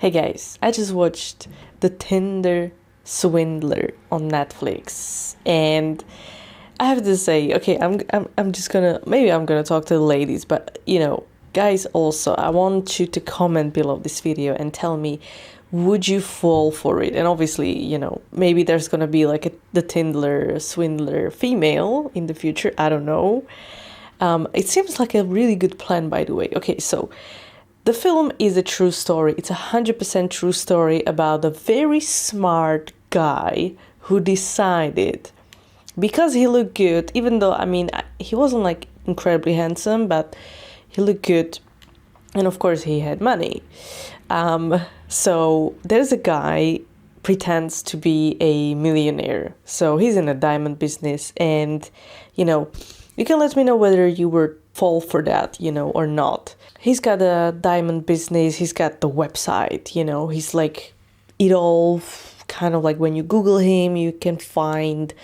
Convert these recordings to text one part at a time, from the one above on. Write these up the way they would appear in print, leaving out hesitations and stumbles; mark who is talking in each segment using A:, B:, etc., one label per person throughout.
A: Hey guys, I just watched The Tinder Swindler on Netflix, and I have to say, okay, I'm just gonna I'm gonna talk to the ladies, but guys, also I want you to comment below this video and tell me, would you fall for it? And obviously, maybe there's gonna be like the Tinder Swindler female in the future. I don't know. It seems like a really good plan, by the way. Okay, so the film is a true story. It's 100% true story about a very smart guy who decided, because he looked good, even though, he wasn't like incredibly handsome, but he looked good. And of course, he had money. So there's a guy pretends to be a millionaire. So he's in a diamond business, and, you can let me know whether you would fall for that, or not. He's got a diamond business, he's got the website, he's like it all, kind of like when you Google him, you can find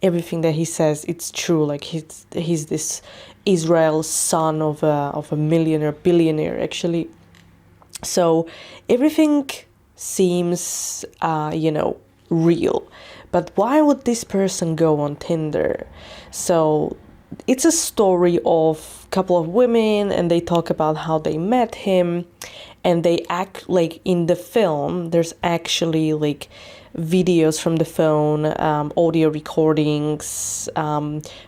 A: everything that he says, it's true. Like he's this Israel son of a millionaire, billionaire actually. So everything seems, real. But why would this person go on Tinder? So it's a story of a couple of women, and they talk about how they met him, and they act like in the film there's actually like videos from the phone, audio recordings,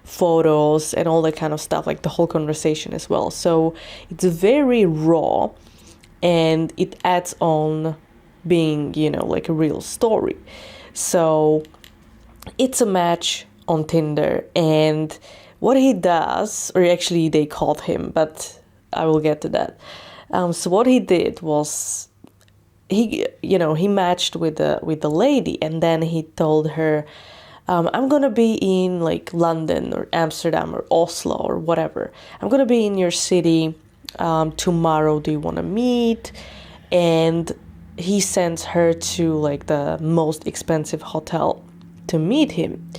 A: photos, and all that kind of stuff, like the whole conversation as well. So it's very raw, and it adds on being, like a real story. So it's a match on Tinder, and what he does, or actually they called him, but I will get to that. So what he did was he matched with the lady, and then he told her, I'm gonna be in like London or Amsterdam or Oslo or whatever. I'm gonna be in your city tomorrow. Do you want to meet? And he sends her to like the most expensive hotel to meet him.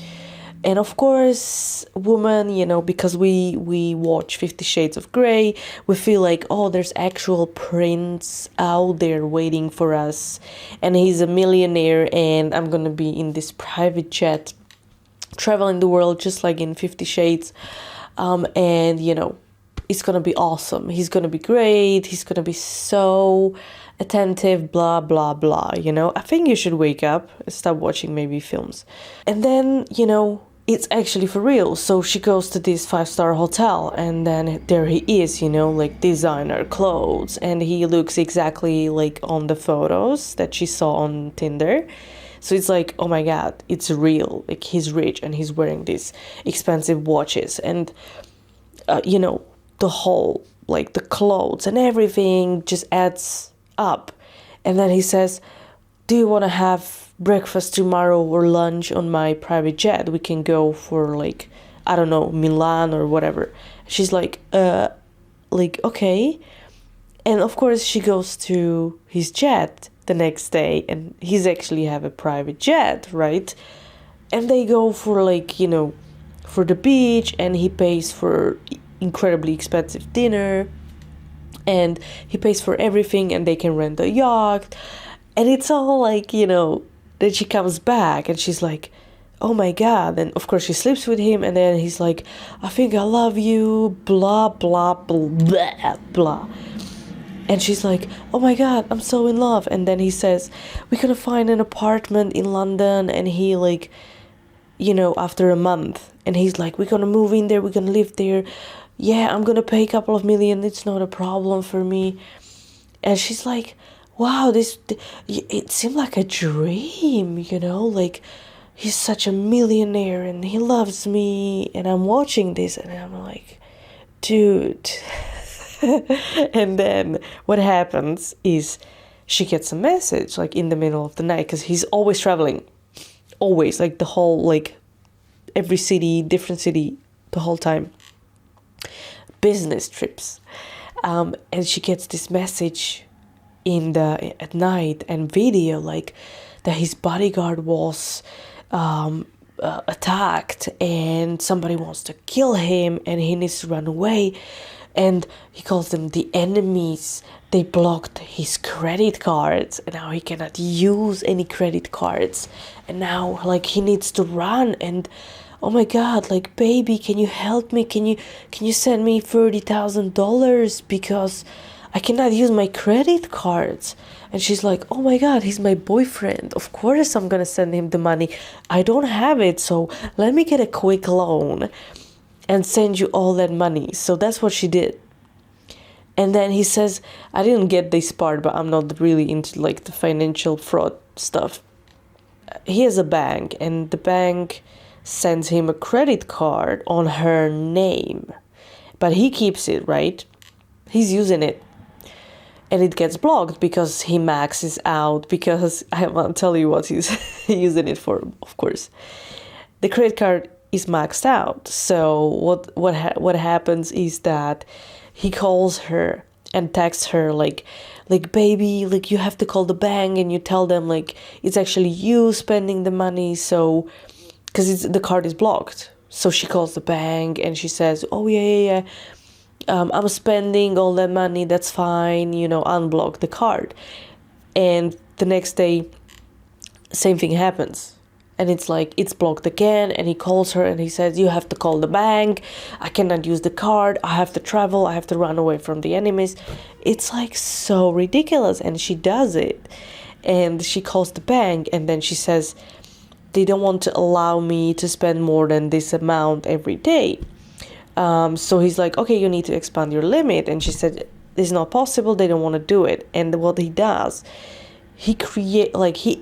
A: And of course, woman, because we watch 50 Shades of Grey, we feel like, oh, there's actual prince out there waiting for us. And he's a millionaire, and I'm going to be in this private jet, traveling the world just like in 50 Shades. And, it's going to be awesome. He's going to be great. He's going to be so attentive, blah, blah, blah. I think you should wake up and stop watching maybe films. And then, it's actually for real. So she goes to this 5-star hotel, and then there he is, like designer clothes, and he looks exactly like on the photos that she saw on Tinder. So it's like, oh my God, it's real. Like he's rich and he's wearing these expensive watches, and, the whole, like the clothes and everything just adds up. And then he says, do you want to have breakfast tomorrow or lunch on my private jet? We can go for like, I don't know, Milan or whatever. She's like, okay. And of course she goes to his jet the next day, and he's actually have a private jet, right? And they go for like, for the beach, and he pays for incredibly expensive dinner, and he pays for everything, and they can rent a yacht. And it's all like, then she comes back and she's like, oh my God. And of course she sleeps with him, and then he's like, I think I love you, blah, blah, blah, blah, blah. And she's like, oh my God, I'm so in love. And then he says, we're gonna find an apartment in London. And he like, after a month, and he's like, we're gonna move in there, we're gonna live there. Yeah, I'm gonna pay a couple of million, it's not a problem for me. And she's like, wow, it seemed like a dream, like he's such a millionaire and he loves me, and I'm watching this and I'm like, dude. And then what happens is she gets a message like in the middle of the night, because he's always traveling, always, like the whole, like every city, different city, the whole time, business trips. And she gets this message at night, and video like that his bodyguard was attacked, and somebody wants to kill him, and he needs to run away. And he calls them the enemies, they blocked his credit cards, and now he cannot use any credit cards, and now like he needs to run. And oh my god, like, baby, can you help me? Can you send me $30,000 because I cannot use my credit cards? And she's like, oh my god, he's my boyfriend, of course I'm gonna send him the money. I don't have it, so let me get a quick loan and send you all that money. So that's what she did. And then he says, I didn't get this part, but I'm not really into like the financial fraud stuff. He has a bank, and the bank sends him a credit card on her name, but he keeps it, right? He's using it, and it gets blocked because he maxes out, because I won't tell you what he's using it for, of course. The credit card is maxed out. So what happens is that he calls her and texts her like, baby, like, you have to call the bank and you tell them like it's actually you spending the money. So because the card is blocked. So she calls the bank and she says, oh yeah, I'm spending all that money, that's fine, unblock the card. And the next day, same thing happens. And it's like, it's blocked again, and he calls her and he says, you have to call the bank, I cannot use the card, I have to travel, I have to run away from the enemies. It's like so ridiculous, and she does it. And she calls the bank, and then she says, they don't want to allow me to spend more than this amount every day. So he's like, okay, you need to expand your limit. And she said, it's not possible, they don't want to do it. And what he does, he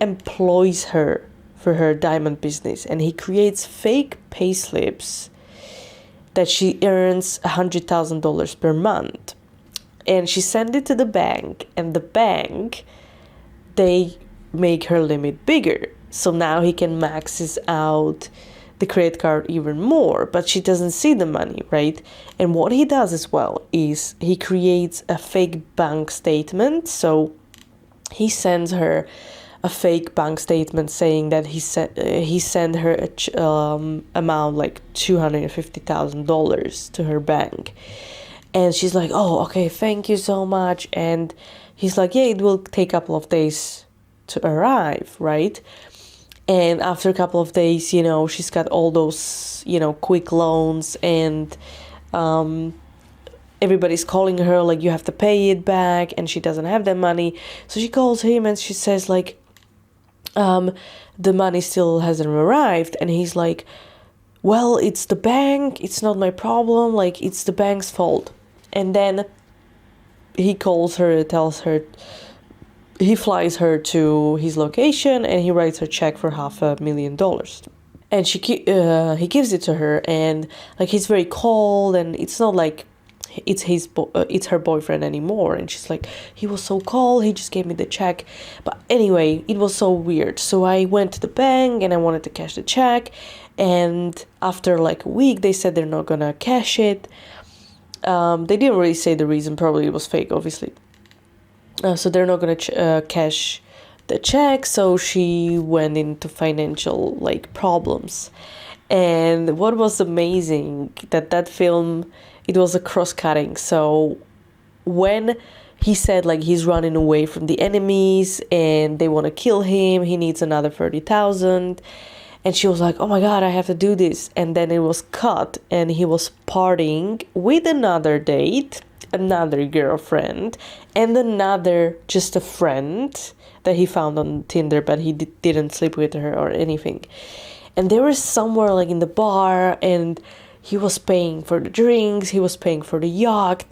A: employs her for her diamond business, and he creates fake pay slips that she earns $100,000 per month. And she sends it to the bank, and the bank, they make her limit bigger. So now he can maxes out the credit card even more, but she doesn't see the money, right? And what he does as well is he creates a fake bank statement. So he sends her a fake bank statement saying that he sent her a amount like $250,000 to her bank. And she's like, oh, okay, thank you so much. And he's like, yeah, it will take a couple of days to arrive, right? And after a couple of days, she's got all those, quick loans, and everybody's calling her like, you have to pay it back, and she doesn't have that money. So she calls him and she says like, the money still hasn't arrived. And he's like, well, it's the bank, it's not my problem, like, it's the bank's fault. And then he calls her, tells her, he flies her to his location, and he writes her check for $500,000. And he gives it to her, and like, he's very cold, and it's not like it's her boyfriend anymore. And she's like, he was so cold, he just gave me the check. But anyway, it was so weird. So I went to the bank and I wanted to cash the check, and after like a week they said they're not gonna cash it. They didn't really say the reason, probably it was fake, obviously. So they're not gonna cash the check. So she went into financial like problems. And what was amazing, that film, it was a cross-cutting. So when he said like he's running away from the enemies and they want to kill him, he needs another 30,000. And she was like, oh my God, I have to do this. And then it was cut, and he was partying with another date, another girlfriend, and another, just a friend that he found on Tinder, but he didn't sleep with her or anything. And they were somewhere like in the bar, and he was paying for the drinks, he was paying for the yacht,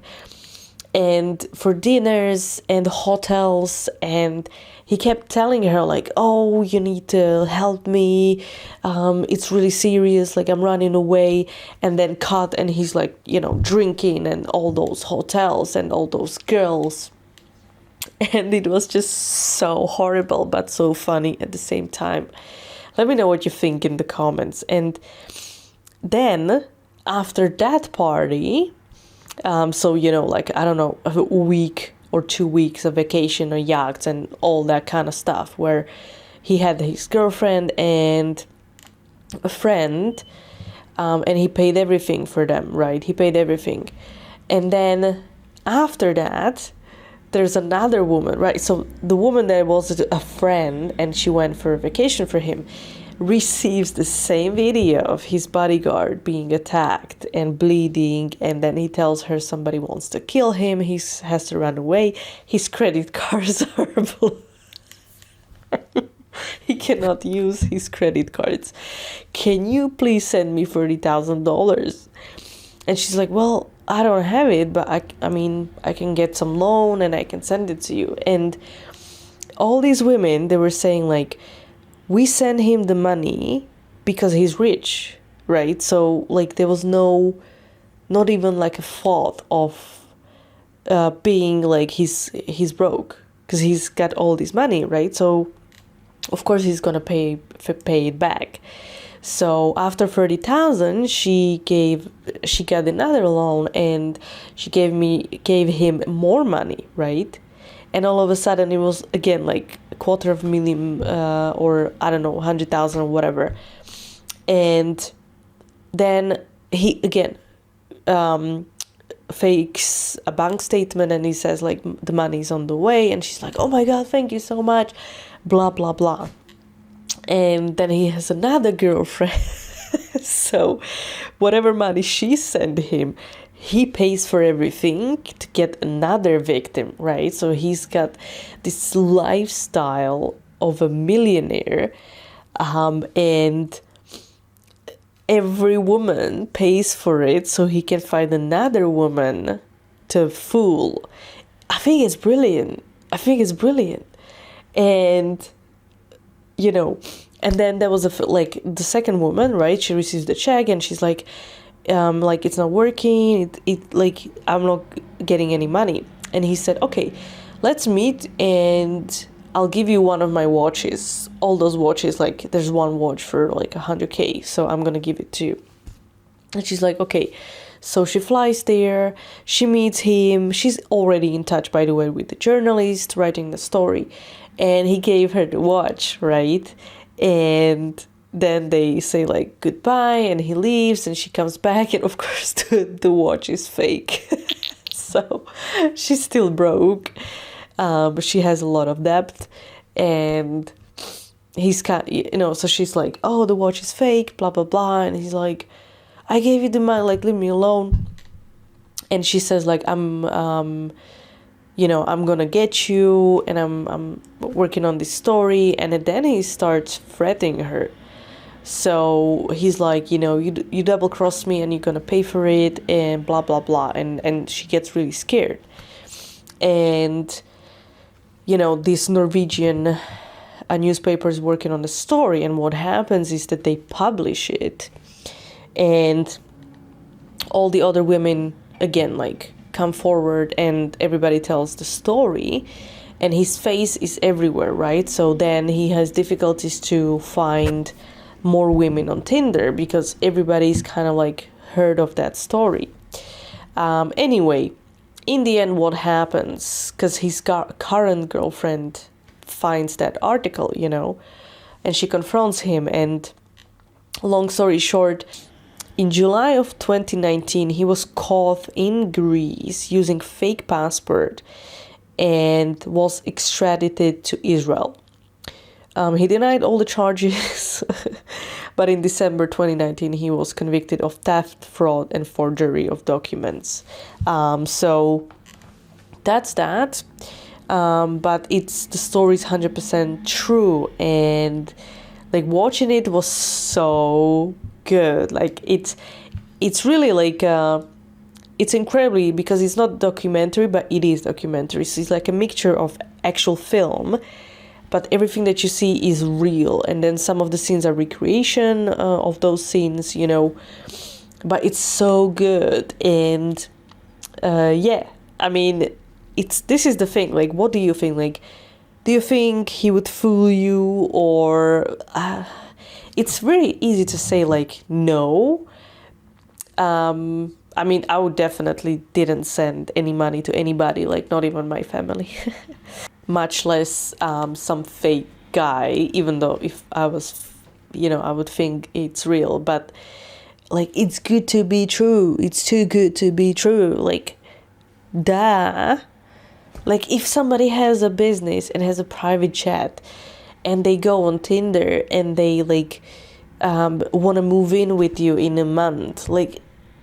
A: and for dinners and hotels. And he kept telling her like, oh, you need to help me, it's really serious, like, I'm running away. And then cut, and he's like, drinking and all those hotels and all those girls. And it was just so horrible, but so funny at the same time. Let me know what you think in the comments. And then after that party, so, like, I don't know, a week or 2 weeks of vacation or yachts and all that kind of stuff, where he had his girlfriend and a friend, and he paid everything for them, right? He paid everything. And then after that, there's another woman, right? So the woman that was a friend and she went for a vacation for him receives the same video of his bodyguard being attacked and bleeding, and then he tells her somebody wants to kill him. He has to run away. His credit cards are blue. He cannot use his credit cards. Can you please send me $30,000? And she's like, well, I don't have it, but I mean, I can get some loan and I can send it to you. And all these women, they were saying like, we send him the money because he's rich, right? So like there was not even like a thought of being like he's broke because he's got all this money, right? So of course he's gonna pay it back. So after 30,000, she got another loan and she gave him more money, right? And all of a sudden it was again like $250,000 or I don't know, 100,000 or whatever. And then he again fakes a bank statement and he says like the money's on the way, and she's like, oh my God, thank you so much, blah blah blah. And then he has another girlfriend. So whatever money she sent him, he pays for everything to get another victim, right? So he's got this lifestyle of a millionaire, and every woman pays for it so he can find another woman to fool. I think it's brilliant. And you know, and then there was the second woman, right? She receives the check and she's like it's not working. It like I'm not getting any money. And he said, okay, let's meet and I'll give you one of my watches. All those watches, like there's one watch for like 100K, so I'm gonna give it to you. And she's like, okay. So she flies there, she meets him. She's already in touch, by the way, with the journalist writing the story. And he gave her the watch, right? And then they say like goodbye and he leaves and she comes back and of course the watch is fake. So she's still broke, but she has a lot of debt, and he's so she's like, oh, the watch is fake, blah blah blah. And he's like, I gave you the money, like leave me alone. And she says like, I'm gonna get you, and I'm working on this story. And then he starts threatening her. So he's like, you double cross me and you're gonna pay for it, and blah blah blah. And she gets really scared. And this Norwegian newspaper is working on the story, and what happens is that they publish it, and all the other women again like come forward and everybody tells the story, and his face is everywhere, right? So then he has difficulties to find more women on Tinder because everybody's kind of like heard of that story. Anyway, in the end, what happens, because his current girlfriend finds that article, and she confronts him, and long story short, in July of 2019, he was caught in Greece using fake passport and was extradited to Israel. He denied all the charges, but in December 2019, he was convicted of theft, fraud, and forgery of documents. So that's that. But the story's 100% true, and like watching it was so good. Like it's really like it's incredibly, because it's not documentary, but it is documentary. So it's like a mixture of actual film, but everything that you see is real, and then some of the scenes are recreation of those scenes, but it's so good. And I mean, this is the thing, like, what do you think? Like, do you think he would fool you, or it's very easy to say like no. I mean, I would definitely didn't send any money to anybody, like not even my family. Much less some fake guy, even though if I was, I would think it's real. But like, it's good to be true. It's too good to be true. Like, duh. Like, if somebody has a business and has a private chat and they go on Tinder and they like want to move in with you in a month, like,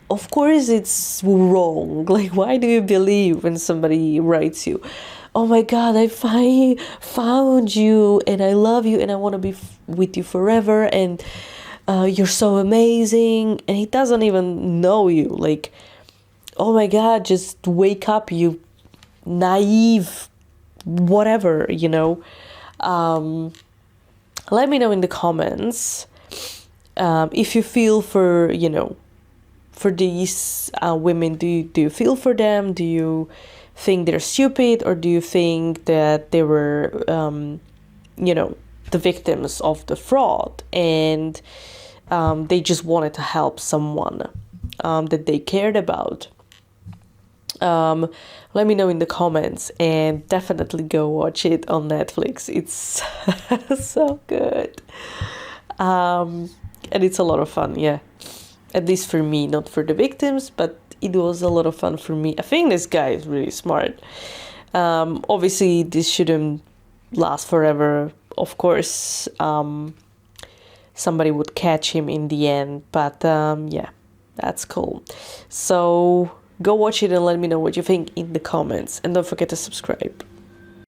A: of course it's wrong. Like, why do you believe when somebody writes you, oh my god, I finally found you and I love you and I want to be with you forever and you're so amazing, and he doesn't even know you. Like, oh my god, just wake up, you naive whatever, let me know in the comments if you feel for for these women. Do you feel for them? Do you think they're stupid, or do you think that they were the victims of the fraud and they just wanted to help someone that they cared about? Let me know in the comments, and definitely go watch it on Netflix. It's so good. And it's a lot of fun, yeah. At least for me, not for the victims, but it was a lot of fun for me. I think this guy is really smart. Obviously, this shouldn't last forever. Of course, somebody would catch him in the end, but yeah, that's cool. So go watch it and let me know what you think in the comments, and don't forget to subscribe.